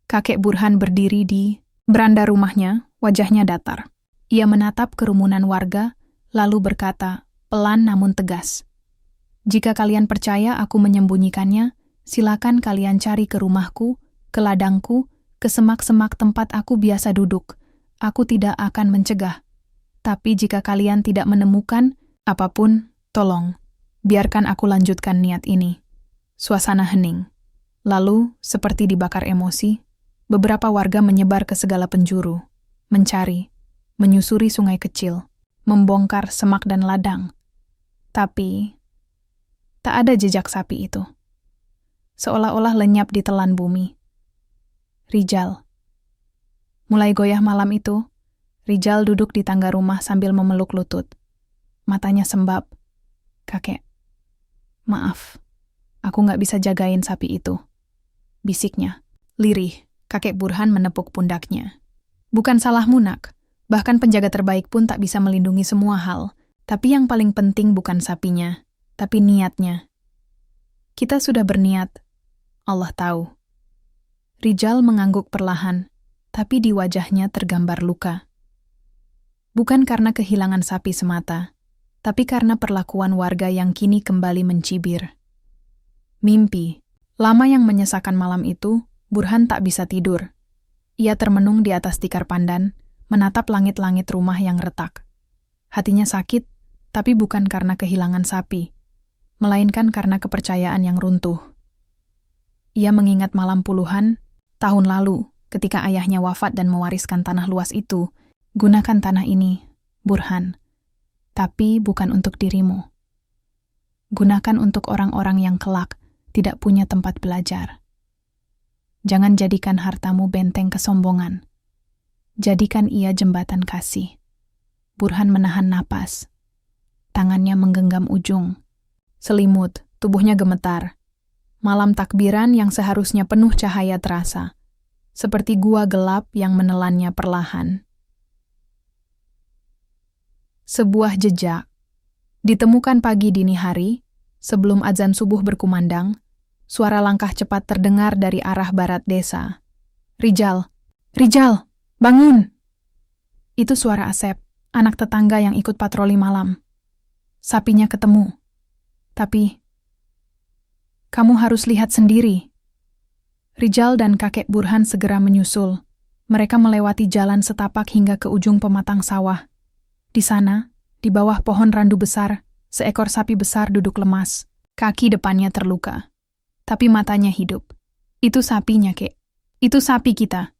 Kakek Burhan berdiri di beranda rumahnya, wajahnya datar. Ia menatap kerumunan warga, lalu berkata, pelan namun tegas. Jika kalian percaya aku menyembunyikannya, silakan kalian cari ke rumahku, ke ladangku, ke semak-semak tempat aku biasa duduk. Aku tidak akan mencegah. Tapi jika kalian tidak menemukan apapun, tolong, biarkan aku lanjutkan niat ini. Suasana hening. Lalu, seperti dibakar emosi, beberapa warga menyebar ke segala penjuru, mencari, menyusuri sungai kecil, membongkar semak dan ladang. Tapi, tak ada jejak sapi itu. Seolah-olah lenyap di telan bumi. Rijal. Mulai goyah malam itu, Rijal duduk di tangga rumah sambil memeluk lutut. Matanya sembab. Kakek, maaf, aku nggak bisa jagain sapi itu. Bisiknya, lirih, kakek Burhan menepuk pundaknya. Bukan salahmu, Nak. Bahkan penjaga terbaik pun tak bisa melindungi semua hal. Tapi yang paling penting bukan sapinya, tapi niatnya. Kita sudah berniat. Allah tahu. Rijal mengangguk perlahan, tapi di wajahnya tergambar luka. Bukan karena kehilangan sapi semata, tapi karena perlakuan warga yang kini kembali mencibir. Mimpi, lama yang menyesakan malam itu, Burhan tak bisa tidur. Ia termenung di atas tikar pandan, menatap langit-langit rumah yang retak. Hatinya sakit, tapi bukan karena kehilangan sapi, melainkan karena kepercayaan yang runtuh. Ia mengingat malam puluhan, tahun lalu, ketika ayahnya wafat dan mewariskan tanah luas itu. Gunakan tanah ini, Burhan, tapi bukan untuk dirimu. Gunakan untuk orang-orang yang kelak tidak punya tempat belajar. Jangan jadikan hartamu benteng kesombongan. Jadikan ia jembatan kasih. Burhan menahan napas. Tangannya menggenggam ujung. Selimut, tubuhnya gemetar. Malam takbiran yang seharusnya penuh cahaya terasa. Seperti gua gelap yang menelannya perlahan. Sebuah jejak. Ditemukan pagi dini hari, sebelum azan subuh berkumandang, suara langkah cepat terdengar dari arah barat desa. Rijal! Rijal! Bangun! Itu suara Asep, anak tetangga yang ikut patroli malam. Sapinya ketemu. Tapi, kamu harus lihat sendiri. Rijal dan kakek Burhan segera menyusul. Mereka melewati jalan setapak hingga ke ujung pematang sawah. Di sana, di bawah pohon randu besar, seekor sapi besar duduk lemas. Kaki depannya terluka. Tapi matanya hidup. Itu sapinya, Kek. Itu sapi kita.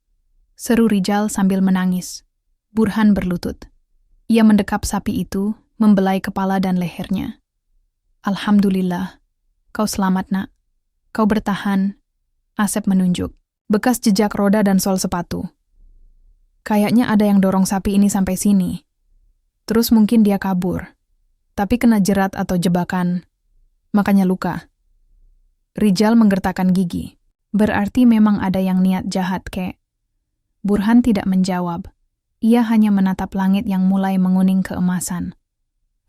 Seru Rijal sambil menangis. Burhan berlutut. Ia mendekap sapi itu, membelai kepala dan lehernya. Alhamdulillah. Kau selamat, nak. Kau bertahan. Asep menunjuk. Bekas jejak roda dan sol sepatu. Kayaknya ada yang dorong sapi ini sampai sini. Terus mungkin dia kabur. Tapi kena jerat atau jebakan. Makanya luka. Rijal menggertakkan gigi. Berarti memang ada yang niat jahat, kek. Burhan tidak menjawab. Ia hanya menatap langit yang mulai menguning keemasan.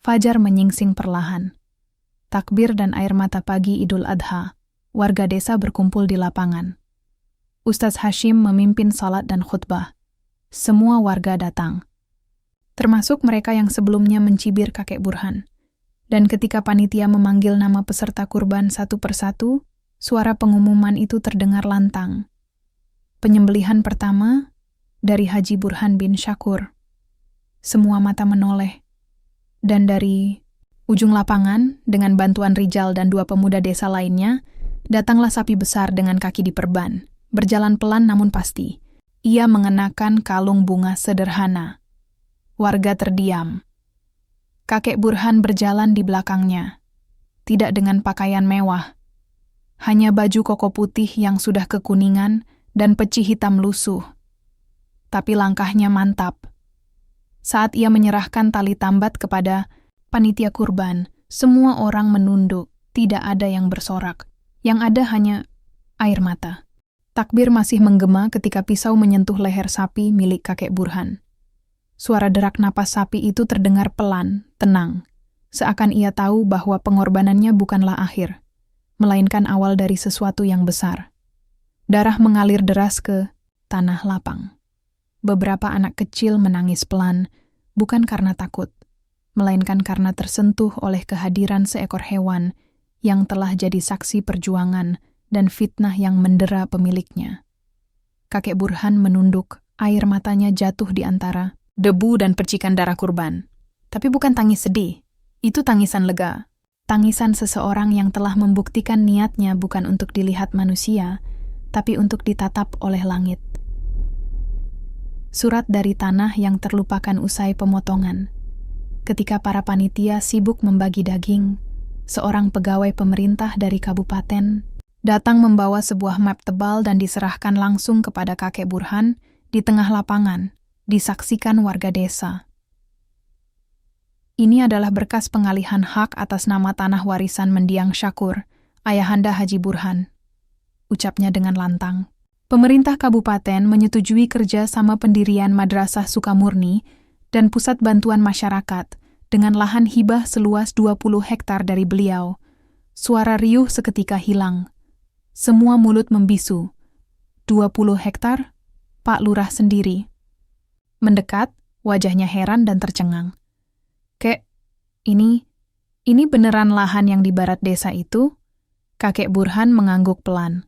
Fajar menyingsing perlahan. Takbir dan air mata pagi Idul Adha. Warga desa berkumpul di lapangan. Ustaz Hashim memimpin salat dan khutbah. Semua warga datang. Termasuk mereka yang sebelumnya mencibir kakek Burhan. Dan ketika panitia memanggil nama peserta kurban satu persatu, suara pengumuman itu terdengar lantang. Penyembelihan pertama dari Haji Burhan bin Syakur. Semua mata menoleh. Dan dari ujung lapangan, dengan bantuan Rijal dan 2 pemuda desa lainnya, datanglah sapi besar dengan kaki diperban. Berjalan pelan namun pasti. Ia mengenakan kalung bunga sederhana. Warga terdiam. Kakek Burhan berjalan di belakangnya. Tidak dengan pakaian mewah. Hanya baju koko putih yang sudah kekuningan dan peci hitam lusuh. Tapi langkahnya mantap. Saat ia menyerahkan tali tambat kepada panitia kurban, semua orang menunduk, tidak ada yang bersorak. Yang ada hanya air mata. Takbir masih menggema ketika pisau menyentuh leher sapi milik kakek Burhan. Suara derak napas sapi itu terdengar pelan, tenang. Seakan ia tahu bahwa pengorbanannya bukanlah akhir, melainkan awal dari sesuatu yang besar. Darah mengalir deras ke tanah lapang. Beberapa anak kecil menangis pelan, bukan karena takut, melainkan karena tersentuh oleh kehadiran seekor hewan yang telah jadi saksi perjuangan dan fitnah yang mendera pemiliknya. Kakek Burhan menunduk, air matanya jatuh di antara debu dan percikan darah kurban. Tapi bukan tangis sedih, itu tangisan lega. Tangisan seseorang yang telah membuktikan niatnya bukan untuk dilihat manusia, tapi untuk ditatap oleh langit. Surat dari tanah yang terlupakan usai pemotongan. Ketika para panitia sibuk membagi daging, seorang pegawai pemerintah dari kabupaten datang membawa sebuah map tebal dan diserahkan langsung kepada kakek Burhan di tengah lapangan, disaksikan warga desa. Ini adalah berkas pengalihan hak atas nama tanah warisan mendiang Syakur, ayahanda Haji Burhan, ucapnya dengan lantang. Pemerintah kabupaten menyetujui kerja sama pendirian Madrasah Sukamurni dan Pusat Bantuan Masyarakat dengan lahan hibah seluas 20 hektar dari beliau. Suara riuh seketika hilang. Semua mulut membisu. 20 hektar? Pak Lurah sendiri. Mendekat, wajahnya heran dan tercengang. Kek, ini beneran lahan yang di barat desa itu? Kakek Burhan mengangguk pelan.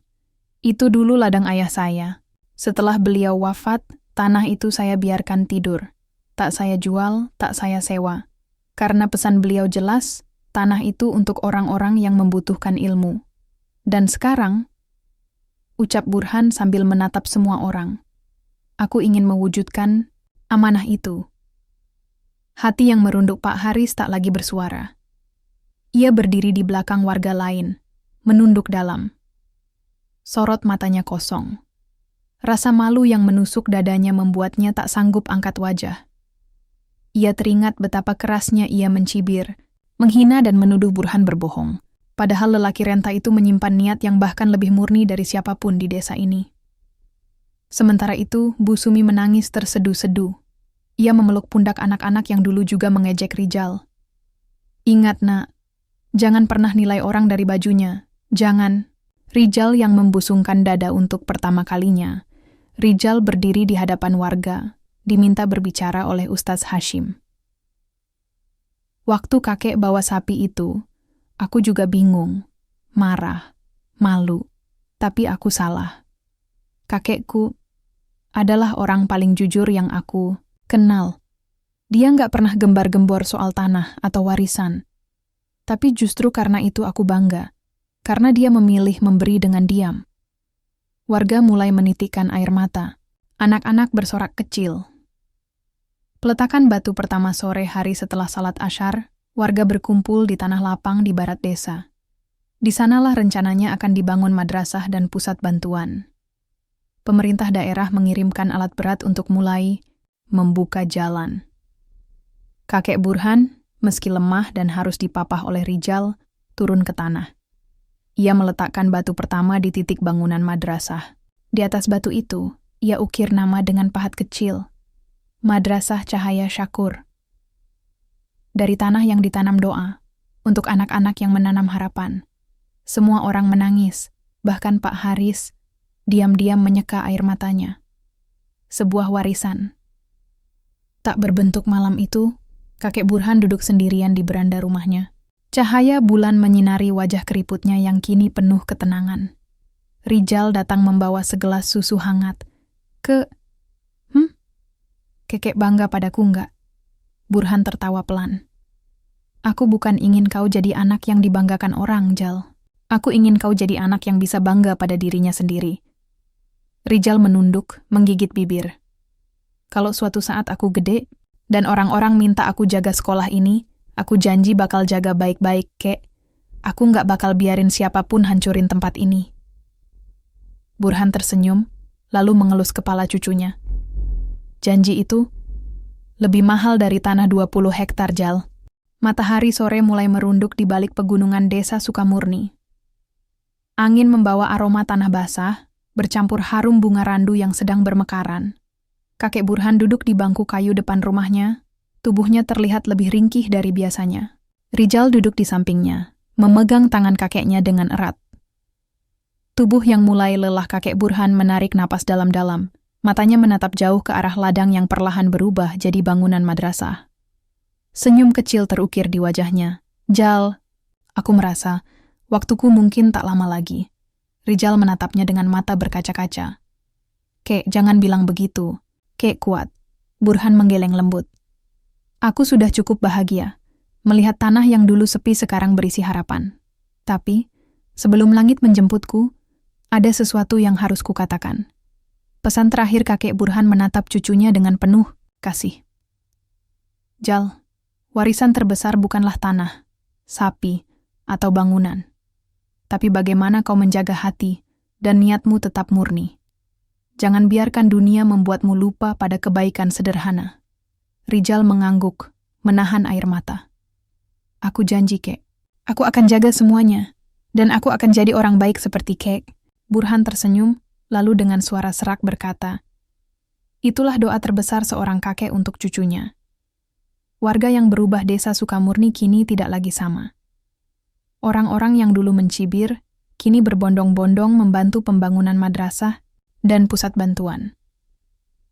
Itu dulu ladang ayah saya. Setelah beliau wafat, tanah itu saya biarkan tidur. Tak saya jual, tak saya sewa. Karena pesan beliau jelas, tanah itu untuk orang-orang yang membutuhkan ilmu. Dan sekarang, ucap Burhan sambil menatap semua orang. Aku ingin mewujudkan amanah itu. Hati yang merunduk Pak Haris tak lagi bersuara. Ia berdiri di belakang warga lain, menunduk dalam. Sorot matanya kosong. Rasa malu yang menusuk dadanya membuatnya tak sanggup angkat wajah. Ia teringat betapa kerasnya ia mencibir, menghina dan menuduh Burhan berbohong. Padahal lelaki renta itu menyimpan niat yang bahkan lebih murni dari siapapun di desa ini. Sementara itu, Bu Sumi menangis tersedu-sedu. Ia memeluk pundak anak-anak yang dulu juga mengejek Rijal. Ingat, nak, jangan pernah nilai orang dari bajunya. Jangan. Rijal yang membusungkan dada untuk pertama kalinya. Rijal berdiri di hadapan warga, diminta berbicara oleh Ustaz Hashim. Waktu kakek bawa sapi itu, aku juga bingung, marah, malu, tapi aku salah. Kakekku adalah orang paling jujur yang aku kenal. Dia nggak pernah gembar-gembor soal tanah atau warisan. Tapi justru karena itu aku bangga. Karena dia memilih memberi dengan diam. Warga mulai menitikkan air mata. Anak-anak bersorak kecil. Peletakan batu pertama sore hari setelah salat Asyar Warga berkumpul di tanah lapang di barat desa. Di sanalah rencananya akan dibangun madrasah dan pusat bantuan. Pemerintah daerah mengirimkan alat berat untuk mulai membuka jalan. Kakek Burhan, meski lemah dan harus dipapah oleh Rijal, turun ke tanah. Ia meletakkan batu pertama di titik bangunan madrasah. Di atas batu itu, ia ukir nama dengan pahat kecil. Madrasah Cahaya Syakur. Dari tanah yang ditanam doa, untuk anak-anak yang menanam harapan. Semua orang menangis, bahkan Pak Haris diam-diam menyeka air matanya. Sebuah warisan. Tak berbentuk malam itu, kakek Burhan duduk sendirian di beranda rumahnya. Cahaya bulan menyinari wajah keriputnya yang kini penuh ketenangan. Rijal datang membawa segelas susu hangat. Kekek bangga padaku enggak? Burhan tertawa pelan. Aku bukan ingin kau jadi anak yang dibanggakan orang, Jal. Aku ingin kau jadi anak yang bisa bangga pada dirinya sendiri. Rijal menunduk, menggigit bibir. Kalau suatu saat aku gede, dan orang-orang minta aku jaga sekolah ini, aku janji bakal jaga baik-baik, Kek. Aku nggak bakal biarin siapapun hancurin tempat ini. Burhan tersenyum, lalu mengelus kepala cucunya. Janji itu lebih mahal dari tanah 20 hektar, Jal. Matahari sore mulai merunduk di balik pegunungan desa Sukamurni. Angin membawa aroma tanah basah, bercampur harum bunga randu yang sedang bermekaran. Kakek Burhan duduk di bangku kayu depan rumahnya, tubuhnya terlihat lebih ringkih dari biasanya. Rijal duduk di sampingnya, memegang tangan kakeknya dengan erat. Tubuh yang mulai lelah kakek Burhan menarik napas dalam-dalam. Matanya menatap jauh ke arah ladang yang perlahan berubah jadi bangunan madrasah. Senyum kecil terukir di wajahnya. Jal, aku merasa waktuku mungkin tak lama lagi. Rijal menatapnya dengan mata berkaca-kaca. Kek, jangan bilang begitu. Kek kuat. Burhan menggeleng lembut. Aku sudah cukup bahagia. Melihat tanah yang dulu sepi sekarang berisi harapan. Tapi, sebelum langit menjemputku, ada sesuatu yang harus kukatakan. Pesan terakhir kakek Burhan menatap cucunya dengan penuh kasih. Jal, warisan terbesar bukanlah tanah, sapi, atau bangunan. Tapi bagaimana kau menjaga hati dan niatmu tetap murni. Jangan biarkan dunia membuatmu lupa pada kebaikan sederhana. Rijal mengangguk, menahan air mata. Aku janji, Kek. Aku akan jaga semuanya. Dan aku akan jadi orang baik seperti Kek. Burhan tersenyum, lalu dengan suara serak berkata, itulah doa terbesar seorang kakek untuk cucunya. Warga yang berubah desa Sukamurni kini tidak lagi sama. Orang-orang yang dulu mencibir, kini berbondong-bondong membantu pembangunan madrasah dan pusat bantuan.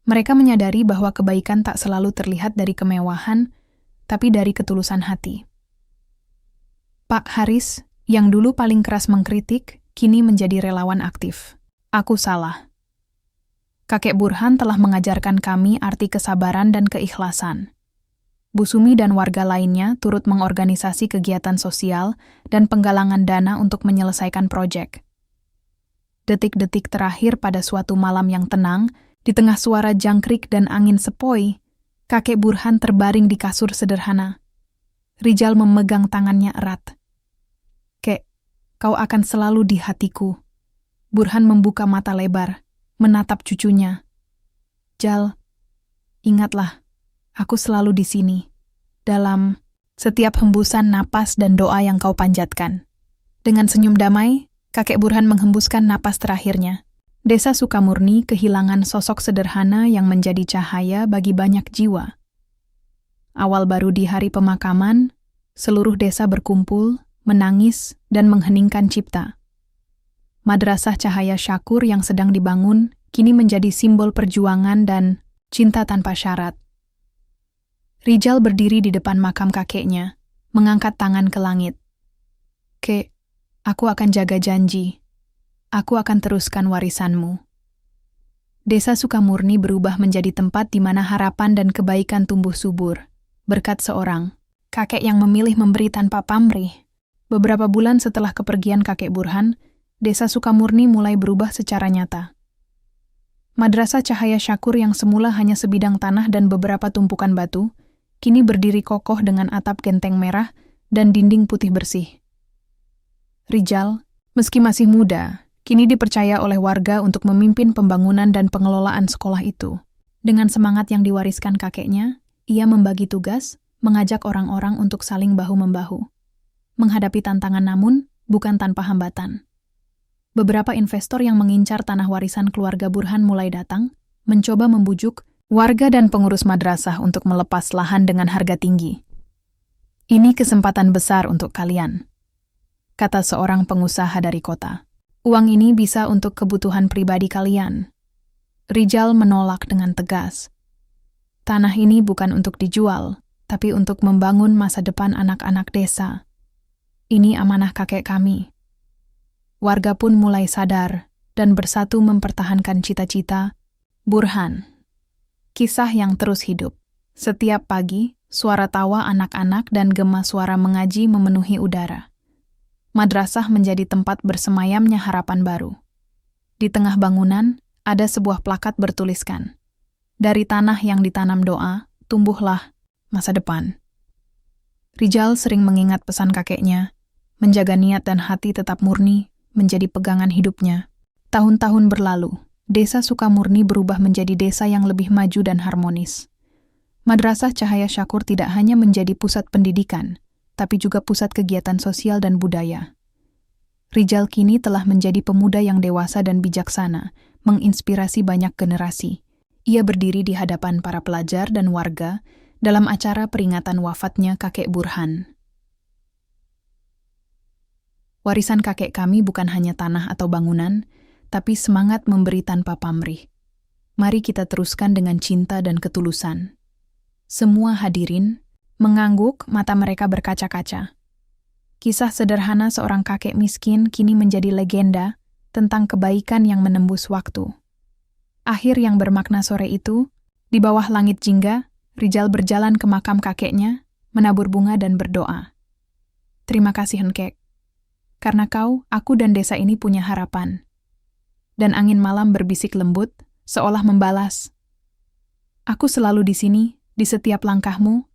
Mereka menyadari bahwa kebaikan tak selalu terlihat dari kemewahan, tapi dari ketulusan hati. Pak Haris, yang dulu paling keras mengkritik, kini menjadi relawan aktif. Aku salah. Kakek Burhan telah mengajarkan kami arti kesabaran dan keikhlasan. Bu Sumi dan warga lainnya turut mengorganisasi kegiatan sosial dan penggalangan dana untuk menyelesaikan proyek. Detik-detik terakhir pada suatu malam yang tenang, di tengah suara jangkrik dan angin sepoi, kakek Burhan terbaring di kasur sederhana. Rijal memegang tangannya erat. Kek, kau akan selalu di hatiku. Burhan membuka mata lebar, menatap cucunya. Jal, ingatlah, aku selalu di sini, dalam setiap hembusan napas dan doa yang kau panjatkan. Dengan senyum damai, kakek Burhan menghembuskan napas terakhirnya. Desa Sukamurni kehilangan sosok sederhana yang menjadi cahaya bagi banyak jiwa. Awal baru di hari pemakaman, seluruh desa berkumpul, menangis, dan mengheningkan cipta. Madrasah Cahaya Syakur yang sedang dibangun kini menjadi simbol perjuangan dan cinta tanpa syarat. Rijal berdiri di depan makam kakeknya, mengangkat tangan ke langit. Kek, aku akan jaga janji. Aku akan teruskan warisanmu. Desa Sukamurni berubah menjadi tempat di mana harapan dan kebaikan tumbuh subur, berkat seorang kakek yang memilih memberi tanpa pamrih. Beberapa bulan setelah kepergian kakek Burhan, Desa Sukamurni mulai berubah secara nyata. Madrasah Cahaya Syakur yang semula hanya sebidang tanah dan beberapa tumpukan batu, kini berdiri kokoh dengan atap genteng merah dan dinding putih bersih. Rijal, meski masih muda, kini dipercaya oleh warga untuk memimpin pembangunan dan pengelolaan sekolah itu. Dengan semangat yang diwariskan kakeknya, ia membagi tugas, mengajak orang-orang untuk saling bahu-membahu. Menghadapi tantangan namun, bukan tanpa hambatan. Beberapa investor yang mengincar tanah warisan keluarga Burhan mulai datang, mencoba membujuk warga dan pengurus madrasah untuk melepas lahan dengan harga tinggi. "Ini kesempatan besar untuk kalian," kata seorang pengusaha dari kota. "Uang ini bisa untuk kebutuhan pribadi kalian." Rijal menolak dengan tegas. "Tanah ini bukan untuk dijual, tapi untuk membangun masa depan anak-anak desa. Ini amanah kakek kami." Warga pun mulai sadar dan bersatu mempertahankan cita-cita Burhan. Kisah yang terus hidup. Setiap pagi, suara tawa anak-anak dan gema suara mengaji memenuhi udara. Madrasah menjadi tempat bersemayamnya harapan baru. Di tengah bangunan, ada sebuah plakat bertuliskan, "Dari tanah yang ditanam doa, tumbuhlah masa depan." Rijal sering mengingat pesan kakeknya, menjaga niat dan hati tetap murni menjadi pegangan hidupnya. Tahun-tahun berlalu, Desa Sukamurni berubah menjadi desa yang lebih maju dan harmonis. Madrasah Cahaya Syakur tidak hanya menjadi pusat pendidikan, tapi juga pusat kegiatan sosial dan budaya. Rijal kini telah menjadi pemuda yang dewasa dan bijaksana, menginspirasi banyak generasi. Ia berdiri di hadapan para pelajar dan warga dalam acara peringatan wafatnya kakek Burhan. Warisan kakek kami bukan hanya tanah atau bangunan, tapi semangat memberi tanpa pamrih. Mari kita teruskan dengan cinta dan ketulusan. Semua hadirin mengangguk, mata mereka berkaca-kaca. Kisah sederhana seorang kakek miskin kini menjadi legenda tentang kebaikan yang menembus waktu. Akhir yang bermakna sore itu, di bawah langit jingga, Rijal berjalan ke makam kakeknya, menabur bunga dan berdoa. "Terima kasih, Henkek. Karena kau, aku dan desa ini punya harapan." Dan angin malam berbisik lembut, seolah membalas, "Aku selalu di sini, di setiap langkahmu,